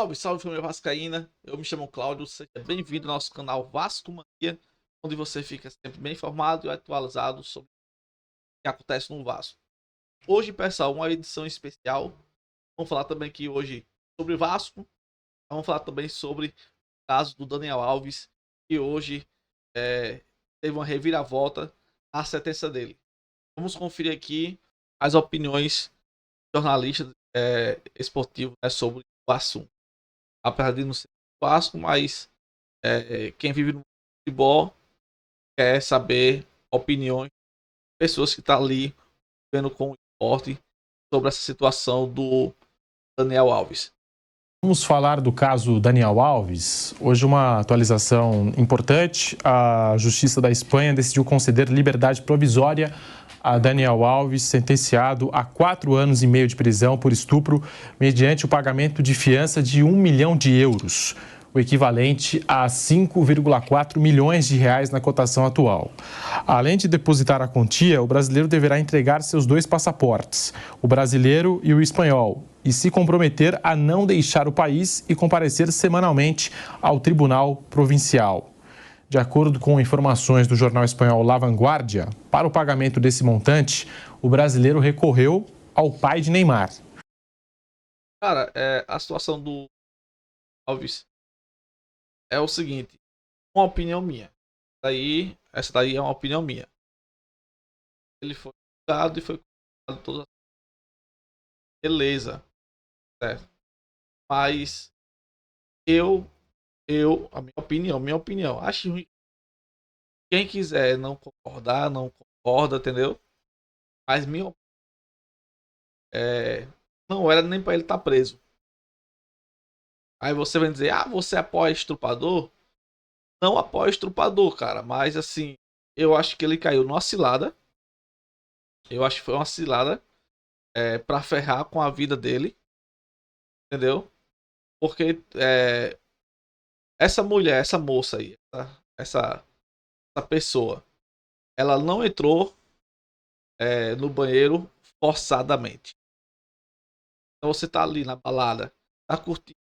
Salve, salve família vascaína, eu me chamo Cláudio, seja bem-vindo ao nosso canal Vasco Mania, onde você fica sempre bem informado e atualizado sobre o que acontece no Vasco. Hoje, pessoal, uma edição especial, vamos falar também aqui hoje sobre Vasco, vamos falar também sobre o caso do Daniel Alves, que hoje teve uma reviravolta na sentença dele. Vamos conferir aqui as opiniões de jornalistas esportivos sobre o assunto. Apesar de não ser Vasco, mas quem vive no futebol quer saber opiniões de pessoas que estão ali vendo com o esporte sobre essa situação do Daniel Alves. Vamos falar do caso Daniel Alves. Hoje uma atualização importante. A Justiça da Espanha decidiu conceder liberdade provisória a Daniel Alves, sentenciado a 4 anos e meio de prisão por estupro, mediante o pagamento de fiança de 1 milhão de euros, o equivalente a 5,4 milhões de reais na cotação atual. Além de depositar a quantia, o brasileiro deverá entregar seus 2 passaportes, o brasileiro e o espanhol, e se comprometer a não deixar o país e comparecer semanalmente ao Tribunal Provincial. De acordo com informações do jornal espanhol La Vanguardia, para o pagamento desse montante, o brasileiro recorreu ao pai de Neymar. Cara, a situação do Alves é o seguinte, uma opinião minha. Essa daí é uma opinião minha. Ele foi julgado e foi condenado todas. Beleza, certo? Mas a minha opinião, acho ruim. Quem quiser não concordar, não concorda, entendeu? Mas não era nem pra ele estar preso. Aí você vai dizer, você apoia estuprador? Não apoia estuprador, cara. Mas assim, eu acho que ele caiu numa cilada. Eu acho que foi uma cilada pra ferrar com a vida dele. Entendeu? Porque essa mulher, essa moça aí, essa pessoa, ela não entrou no banheiro forçadamente. Então você tá ali na balada, tá curtindo,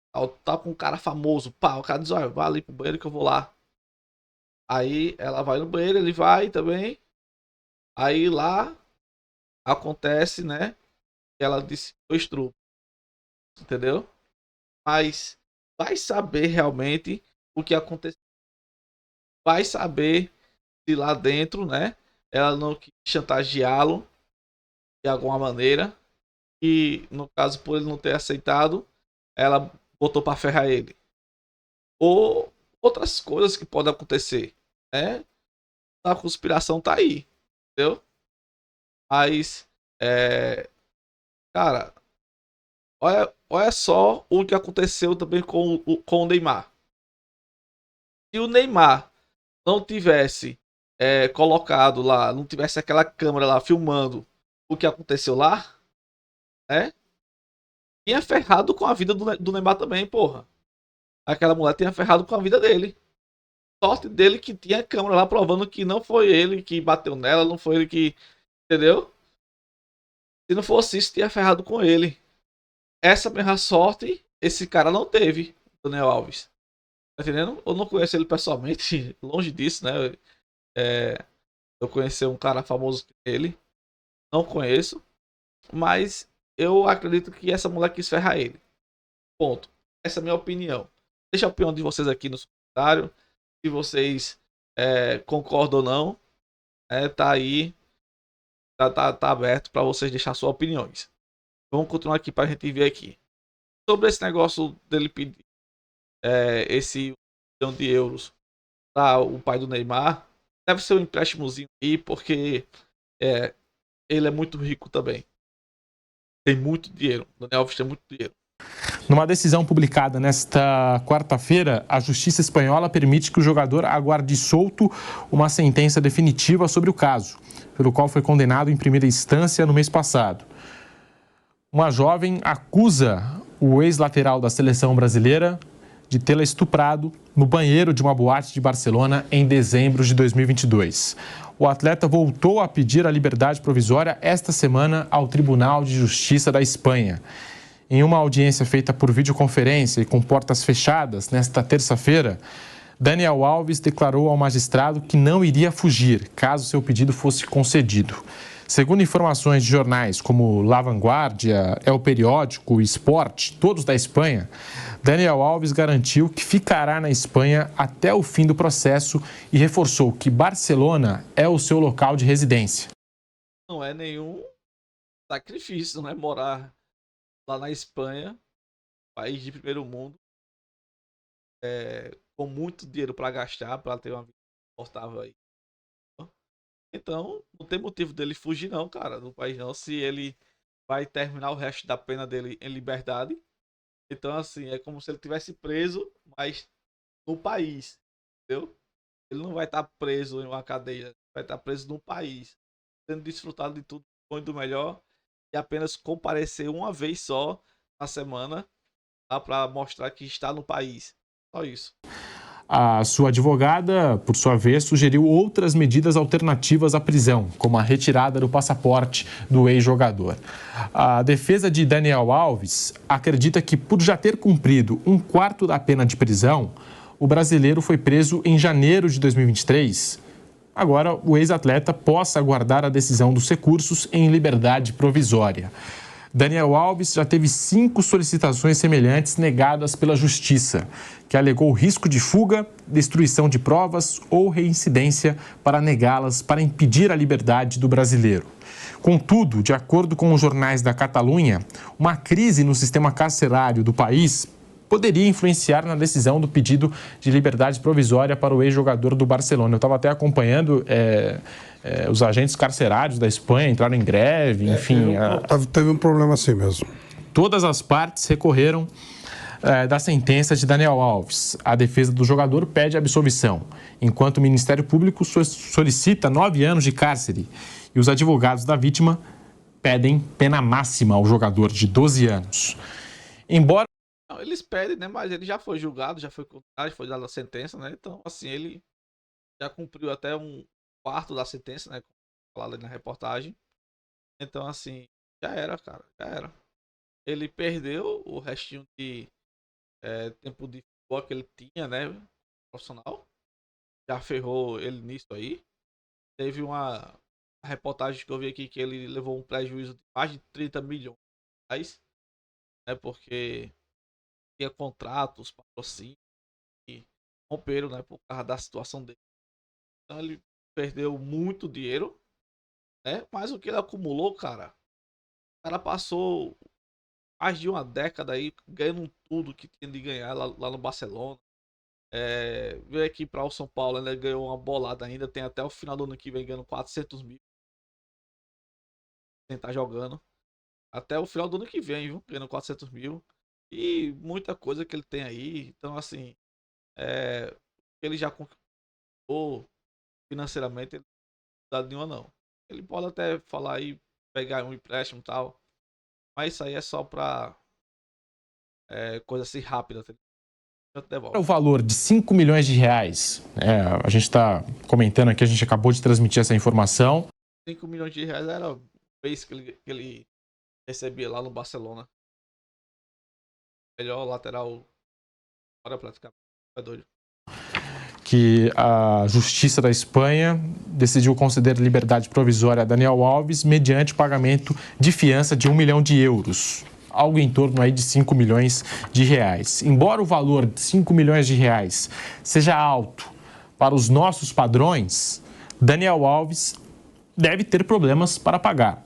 tá com um cara famoso, pá, o cara diz, olha, vai ali pro banheiro que eu vou lá. Aí ela vai no banheiro, ele vai também. Aí lá acontece, né? Que ela disse que foi estupro. Entendeu? Mas vai saber realmente o que aconteceu. Vai saber se lá dentro, né? Ela não quis chantageá-lo de alguma maneira. E no caso, por ele não ter aceitado, ela botou pra ferrar ele. Ou outras coisas que podem acontecer, né? A conspiração tá aí, entendeu? Mas, cara, olha só o que aconteceu também com o Neymar. Se o Neymar não tivesse colocado lá, não tivesse aquela câmera lá filmando o que aconteceu lá, né? Tinha ferrado com a vida do Neymar também, porra. Aquela mulher tinha ferrado com a vida dele. Sorte dele que tinha câmera lá provando que não foi ele que bateu nela, não foi ele que. Entendeu? Se não fosse isso, tinha ferrado com ele. Essa mesma sorte, esse cara não teve, Daniel Alves. Tá entendendo? Eu não conheço ele pessoalmente, longe disso, né? Eu conheci um cara famoso ele. Não conheço. Mas eu acredito que essa mulher quis ferrar ele. Ponto. Essa é a minha opinião. Deixa a opinião de vocês aqui nos comentários. Se vocês concordam ou não. Tá aí. Tá aberto para vocês deixar suas opiniões. Vamos continuar aqui pra gente ver aqui. Sobre esse negócio dele pedir esse 1 milhão de euros para o pai do Neymar. Deve ser um empréstimozinho aí, porque ele é muito rico também. Tem muito dinheiro. O Daniel Alves tem muito dinheiro. Numa decisão publicada nesta quarta-feira, a Justiça Espanhola permite que o jogador aguarde solto uma sentença definitiva sobre o caso, pelo qual foi condenado em primeira instância no mês passado. Uma jovem acusa o ex-lateral da seleção brasileira de tê-la estuprado no banheiro de uma boate de Barcelona em dezembro de 2022. O atleta voltou a pedir a liberdade provisória esta semana ao Tribunal de Justiça da Espanha. Em uma audiência feita por videoconferência e com portas fechadas nesta terça-feira, Daniel Alves declarou ao magistrado que não iria fugir caso seu pedido fosse concedido. Segundo informações de jornais como La Vanguardia, El Periódico e Sport, todos da Espanha, Daniel Alves garantiu que ficará na Espanha até o fim do processo e reforçou que Barcelona é o seu local de residência. Não é nenhum sacrifício, não é morar lá na Espanha, país de primeiro mundo, com muito dinheiro para gastar, para ter uma vida confortável aí. Então, não tem motivo dele fugir não, cara, do país não, se ele vai terminar o resto da pena dele em liberdade. Então, assim, é como se ele tivesse preso, mas no país, entendeu? Ele não vai estar preso em uma cadeia, vai estar preso no país, tendo desfrutado de tudo bom e do melhor, e apenas comparecer uma vez só na semana, para mostrar que está no país. Só isso. A sua advogada, por sua vez, sugeriu outras medidas alternativas à prisão, como a retirada do passaporte do ex-jogador. A defesa de Daniel Alves acredita que, por já ter cumprido um quarto da pena de prisão, o brasileiro foi preso em janeiro de 2023. Agora, o ex-atleta possa aguardar a decisão dos recursos em liberdade provisória. Daniel Alves já teve 5 solicitações semelhantes negadas pela Justiça, que alegou risco de fuga, destruição de provas ou reincidência para negá-las para impedir a liberdade do brasileiro. Contudo, de acordo com os jornais da Catalunha, uma crise no sistema carcerário do país poderia influenciar na decisão do pedido de liberdade provisória para o ex-jogador do Barcelona. Eu estava até acompanhando os agentes carcerários da Espanha entraram em greve, enfim. Teve um problema assim mesmo. Todas as partes recorreram da sentença de Daniel Alves. A defesa do jogador pede absolvição, enquanto o Ministério Público solicita 9 anos de cárcere e os advogados da vítima pedem pena máxima ao jogador de 12 anos. Embora Não, eles pedem, né? Mas ele já foi julgado, já foi condenado, já foi dada a sentença, né? Então, assim, ele já cumpriu até um quarto da sentença, né? Como falado ali na reportagem. Então, assim, já era, cara. Já era. Ele perdeu o restinho de tempo de futebol que ele tinha, né? Profissional. Já ferrou ele nisso aí. Teve uma reportagem que eu vi aqui que ele levou um prejuízo de mais de 30 milhões de reais, né? Porque tinha contratos, patrocínio, e romperam, né? Por causa da situação dele. Então ele perdeu muito dinheiro, né? Mas o que ele acumulou, cara, o cara passou mais de uma década aí ganhando tudo que tinha de ganhar lá no Barcelona. Veio aqui para o São Paulo, né? Ganhou uma bolada ainda. Tem até o final do ano que vem ganhando 400 mil. Sem estar jogando. Até o final do ano que vem, viu? Ganhando 400 mil. E muita coisa que ele tem aí. Então, assim, ele já conquistou financeiramente, ele não dá nenhuma, não. Ele pode até falar aí, pegar um empréstimo e tal. Mas isso aí é só pra coisa assim rápida. o valor de 5 milhões de reais, a gente está comentando aqui, a gente acabou de transmitir essa informação. 5 milhões de reais era o preço que ele recebia lá no Barcelona. Melhor lateral para praticamente. É doido. Que a Justiça da Espanha decidiu conceder liberdade provisória a Daniel Alves mediante o pagamento de fiança de 1 milhão de euros, algo em torno aí de 5 milhões de reais. Embora o valor de 5 milhões de reais seja alto para os nossos padrões, Daniel Alves deve ter problemas para pagar,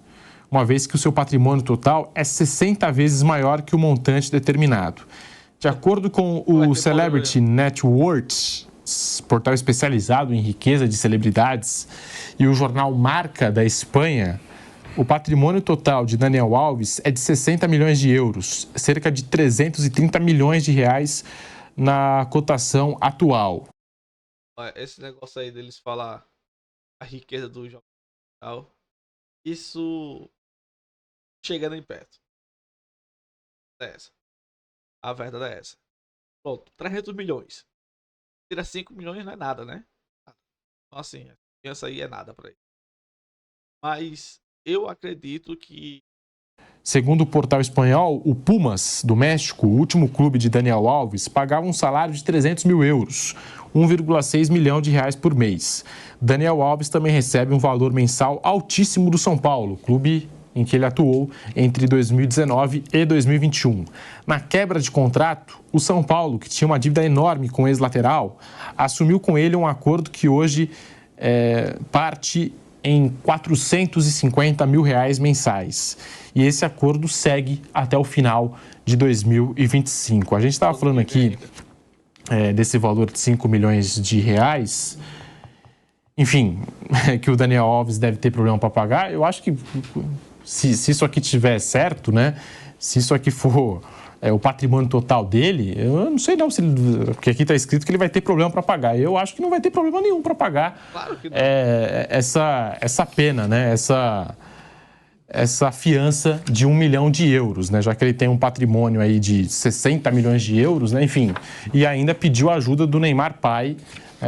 uma vez que o seu patrimônio total é 60 vezes maior que o montante determinado. De acordo com o Celebrity Net Worth, portal especializado em riqueza de celebridades, e o jornal Marca da Espanha, o patrimônio total de Daniel Alves é de 60 milhões de euros, cerca de 330 milhões de reais na cotação atual. Esse negócio aí deles falar a riqueza do jogo e tal, isso chega nem perto. É essa. A verdade é essa. Pronto, 300 milhões. Tira 5 milhões não é nada, né? Então, assim, essa aí é nada pra ele. Mas eu acredito que Segundo o portal espanhol, o Pumas, do México, o último clube de Daniel Alves, pagava um salário de 300 mil euros, 1,6 milhão de reais por mês. Daniel Alves também recebe um valor mensal altíssimo do São Paulo, clube em que ele atuou entre 2019 e 2021. Na quebra de contrato, o São Paulo, que tinha uma dívida enorme com o ex-lateral, assumiu com ele um acordo que hoje parte em 450 mil reais mensais. E esse acordo segue até o final de 2025. A gente estava falando aqui desse valor de 5 milhões de reais. Enfim, que o Daniel Alves deve ter problema para pagar. Eu acho que se isso aqui estiver certo, né? Se isso aqui for o patrimônio total dele, eu não sei não, porque aqui está escrito que ele vai ter problema para pagar. Eu acho que não vai ter problema nenhum para pagar. Claro que não. Essa pena, né? Essa fiança de 1 milhão de euros, né? Já que ele tem um patrimônio aí de 60 milhões de euros, né? Enfim, e ainda pediu a ajuda do Neymar pai,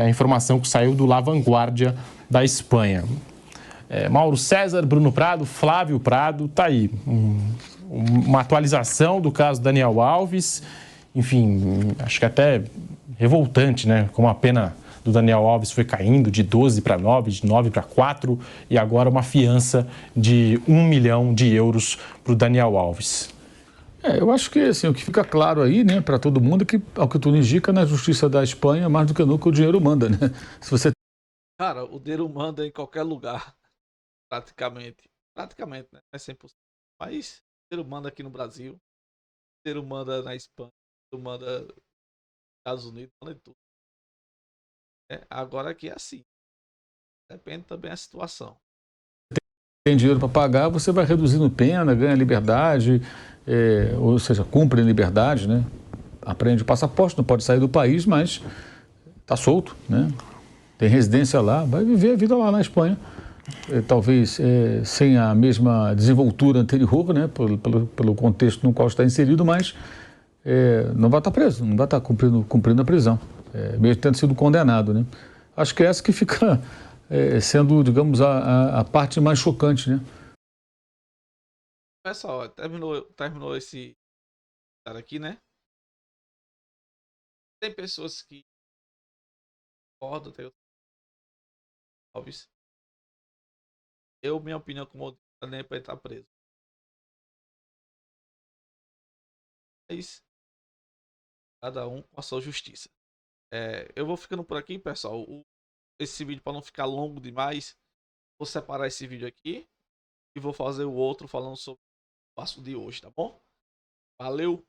informação que saiu do La Vanguardia da Espanha. Mauro César, Bruno Prado, Flávio Prado, tá aí. Uma atualização do caso Daniel Alves, enfim, acho que até revoltante, né? Como a pena do Daniel Alves foi caindo de 12 para 9, de 9 para 4, e agora uma fiança de 1 milhão de euros para o Daniel Alves. Eu acho que assim, o que fica claro aí, né, para todo mundo é que, ao que tudo indica, na justiça da Espanha, mais do que nunca o dinheiro manda, né? Se você... Cara, o dinheiro manda em qualquer lugar, praticamente. Praticamente, né? É 100%. Mas o dinheiro manda aqui no Brasil, o dinheiro manda na Espanha, o dinheiro manda nos Estados Unidos, manda em tudo. Agora aqui é assim. Depende também da situação. Tem dinheiro para pagar, você vai reduzindo pena, ganha liberdade, ou seja, cumpre liberdade, né? Aprende o passaporte, não pode sair do país, mas está solto, né? Tem residência lá, vai viver a vida lá na Espanha. Talvez sem a mesma desenvoltura anterior, né? Pelo contexto no qual está inserido, mas não vai estar preso, não vai estar cumprindo a prisão, mesmo tendo sido condenado, né? Acho que é essa que fica sendo, digamos, a parte mais chocante, né? Pessoal, terminou esse cara aqui, né? Tem pessoas que concordam, tem outras. Minha opinião, como eu disse, nem para ele estar preso. Mas cada um com a sua justiça. Eu vou ficando por aqui, pessoal. Esse vídeo, para não ficar longo demais, vou separar esse vídeo aqui e vou fazer o outro falando sobre o passo de hoje, tá bom? Valeu!